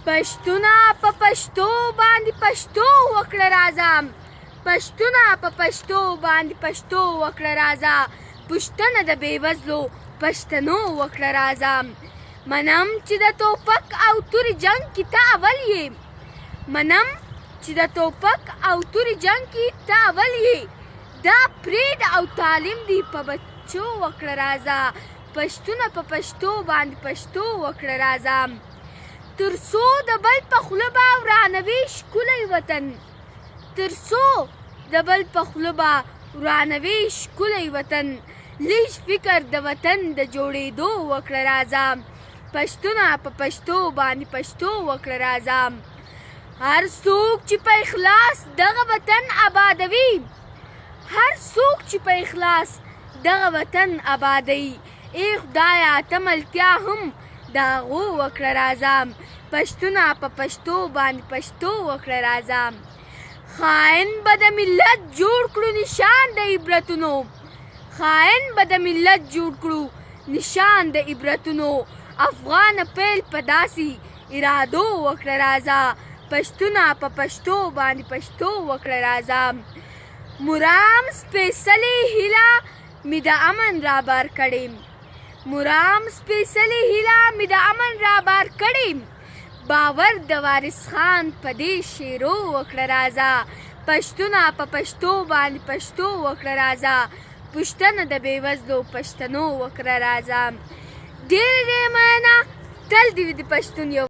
پښتونه په پښتو باندې پښتو وکړه راځه پښتونه په پښتو باندې پښتو وکړه راځه پوښتنه د بېوزلو پښتنو وکړه راځه منم چې د توپک او تورې جنګ کې ته اول یې منم چې د توپک او تورې جنګ کې ته اول یې دا پرېږده او تعلیم دې په بچو وکړه راځه پښتونه په پښتو باندې پښتو وکړه راځه تر څو د بل په خوله به ورانوي ښکلی وطن تر څو د بل په خوله به ورانوي ښکلی وطن لږ فکر د وطن د جوړېدو وکړه راځه پښتونه په پښتو باندې پښتو وکړه راځه هر څوک چې په اخلاص دغه وطن آبادوي هر څوک چې په اخلاص دغه وطن آبادوي ای خدایه ته ملتیا هم د هغو وکړه راځه پښتونه په پښتو باندې پښتو وکړه راځه خاین به د ملت جوړ کړو نشان د عبرتونو خاین به د ملت جوړ کړو نشان د عبرتونو افغان پیل په داسې ارادو وکړه راځه پښتونه په پښتو باندې پښتو وکړه راځه مرام سپېڅلې هیله مې د امن رابار کړې مرام سپېڅلې هیله مې د امن رابار کړې باور د وارث خان په دې شعرو وکړه راځه پښتونه په پښتو باندې پښتو وکړه راځه پوښتنه د بېوزلو پښتنو وکړه راځه ډېرې مننه تل دې وي د پښتون یو